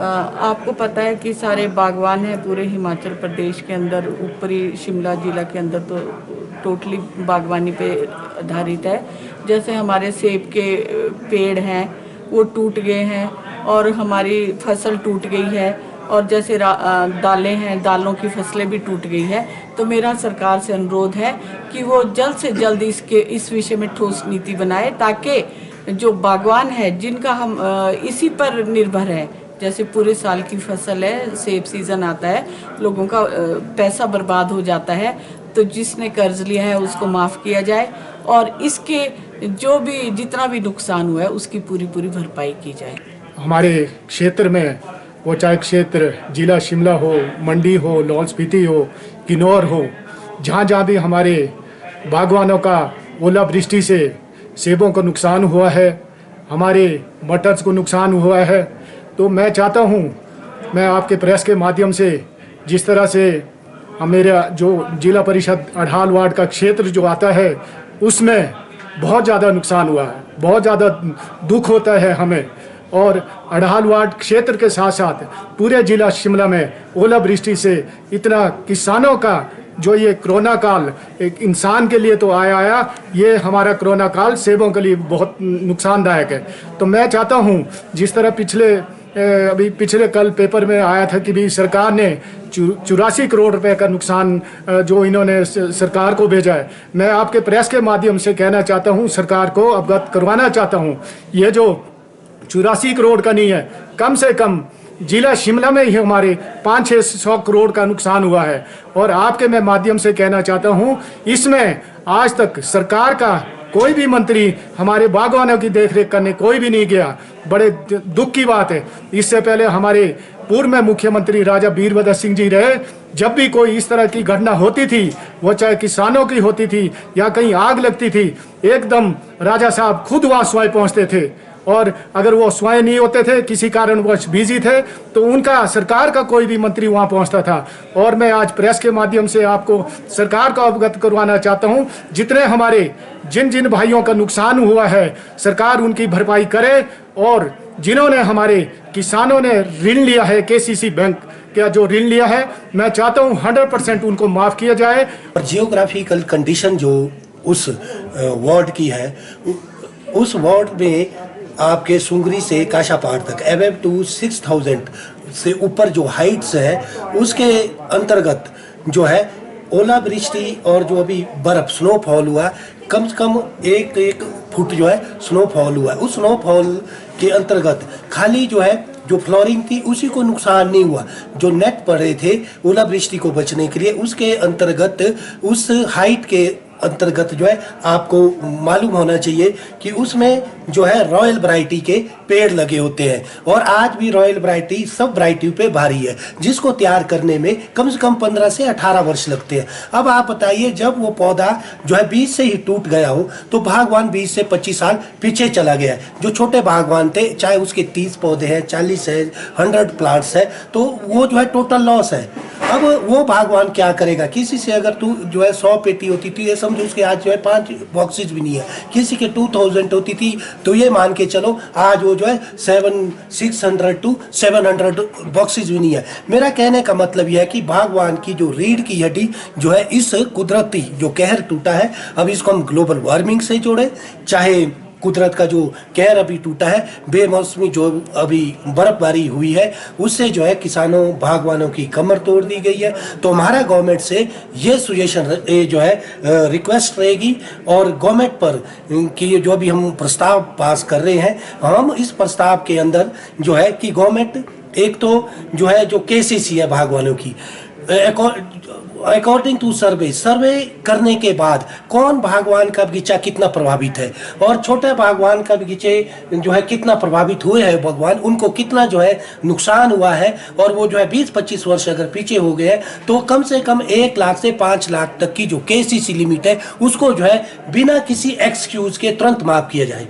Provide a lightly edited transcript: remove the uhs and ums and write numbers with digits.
आपको पता है कि सारे बागवान हैं पूरे हिमाचल प्रदेश के अंदर, ऊपरी शिमला जिला के अंदर तो टोटली बागवानी पे आधारित है। जैसे हमारे सेब के पेड़ हैं वो टूट गए हैं और हमारी फसल टूट गई है, और जैसे दालें हैं, दालों की फसलें भी टूट गई है। तो मेरा सरकार से अनुरोध है कि वो जल्द से जल्द इस विषय में ठोस नीति बनाए, ताकि जो बागवान है जिनका हम इसी पर निर्भर है, जैसे पूरे साल की फसल है, सेब सीज़न आता है, लोगों का पैसा बर्बाद हो जाता है, तो जिसने कर्ज लिया है उसको माफ़ किया जाए और इसके जो भी जितना भी नुकसान हुआ है उसकी पूरी भरपाई की जाए। हमारे क्षेत्र में, वो चाहे क्षेत्र जिला शिमला हो, मंडी हो, लाहौल स्पीति हो, किन्नौर हो, जहाँ जहाँ भी हमारे बागवानों का ओलावृष्टि से सेबों को नुकसान हुआ है, हमारे मटर्स को नुकसान हुआ है, तो मैं चाहता हूँ, मैं आपके प्रेस के माध्यम से, जिस तरह से मेरा जो जिला परिषद अढ़ाल वार्ड का क्षेत्र जो आता है उसमें बहुत ज़्यादा नुकसान हुआ है, बहुत ज़्यादा दुख होता है हमें। और अढ़ाल वार्ड क्षेत्र के साथ साथ पूरे जिला शिमला में ओलावृष्टि से इतना किसानों का जो ये कोरोना काल एक इंसान के लिए तो आया, ये हमारा कोरोना काल सेबों के लिए बहुत नुकसानदायक है। तो मैं चाहता हूँ, जिस तरह पिछले कल पेपर में आया था कि भी सरकार ने 84 करोड़ रुपए का नुकसान जो इन्होंने सरकार को भेजा है, मैं आपके प्रेस के माध्यम से कहना चाहता हूँ, सरकार को अवगत करवाना चाहता हूँ, ये जो 84 करोड़ का नहीं है, कम से कम जिला शिमला में ही हमारे 500-600 करोड़ का नुकसान हुआ है। और आपके मैं माध्यम से कहना चाहता हूँ, इसमें आज तक सरकार का कोई भी मंत्री हमारे बागवानों की देखरेख करने कोई भी नहीं गया। बड़े दुख की बात है। इससे पहले हमारे पूर्व में मुख्यमंत्री राजा वीरभद्र सिंह जी रहे, जब भी कोई इस तरह की घटना होती थी, वो चाहे किसानों की होती थी या कहीं आग लगती थी, एकदम राजा साहब खुद वहाँ स्वयं पहुँचते थे, और अगर वो स्वयं नहीं होते थे, किसी कारणवश बिजी थे, तो उनका सरकार का कोई भी मंत्री वहां पहुंचता था। और मैं आज प्रेस के माध्यम से आपको सरकार को अवगत करवाना चाहता हूं, जितने हमारे जिन भाइयों का नुकसान हुआ है, सरकार उनकी भरपाई करे, और जिन्होंने हमारे किसानों ने ऋण लिया है, केसीसी बैंक का जो ऋण लिया है, मैं चाहता हूँ 100% उनको माफ किया जाए। और जियोग्राफिकल कंडीशन जो उस वार्ड की है, उस वार्ड में आपके सुंगरी से काशापार तक एवेब टू 6000 से ऊपर जो हाइट्स है, उसके अंतर्गत जो है ओलावृष्टि और जो अभी बर्फ स्नोफॉल हुआ, कम से कम एक फुट जो है स्नोफॉल हुआ। उस स्नोफॉल के अंतर्गत खाली जो है जो फ्लोरिंग थी उसी को नुकसान नहीं हुआ, जो नेट पड़े थे ओलावृष्टि को बचने के लिए, उसके अंतर्गत उस हाइट के अंतर्गत जो है आपको मालूम होना चाहिए कि उसमें जो है रॉयल वैरायटी के पेड़ लगे होते हैं, और आज भी रॉयल वैरायटी सब वैरायटी पे भारी है, जिसको तैयार करने में कम से कम 15 से 18 वर्ष लगते हैं। अब आप बताइए, जब वो पौधा जो है बीज से ही टूट गया हो, तो बागवान 20 से 25 साल पीछे चला गया है। जो छोटे बागवान थे, चाहे उसके 30 पौधे हैं, 40 है, 100 प्लांट्स है, तो वो जो है टोटल लॉस है। अब वो बागवान क्या करेगा? किसी से अगर तू जो है 100 पेटी होती थी, ये समझो उसके आज जो है 5 बॉक्सेज भी नहीं है, किसी के 2000 होती थी, तो ये मान के चलो आज वो जो है 600 to 700 बॉक्सेज भी नहीं है। मेरा कहने का मतलब यह है कि बागवान की जो रीढ़ की हड्डी जो है, इस कुदरती जो कहर टूटा है, अब इसको हम ग्लोबल वार्मिंग से जोड़े, चाहे कुदरत का जो कहर अभी टूटा है, बेमौसमी जो अभी बर्फबारी हुई है, उससे जो है किसानों बागवानों की कमर तोड़ दी गई है। तो हमारा गवर्नमेंट से ये सुजेशन जो है रिक्वेस्ट रहेगी, और गवर्नमेंट पर कि जो अभी हम प्रस्ताव पास कर रहे हैं, हम इस प्रस्ताव के अंदर जो है कि गवर्नमेंट एक तो जो है जो केसीसी है बागवानों की, अकॉर्डिंग टू सर्वे करने के बाद कौन बागवान का बगीचा कितना प्रभावित है, और छोटे बागवान का बगीचे जो है कितना प्रभावित हुए हैं बागवान, उनको कितना जो है नुकसान हुआ है, और वो जो है 20-25 वर्ष अगर पीछे हो गए हैं, तो कम से कम 1 लाख से 5 लाख तक की जो केसीसी लिमिट है, उसको जो है बिना किसी एक्सक्यूज के तुरंत माफ किया जाए।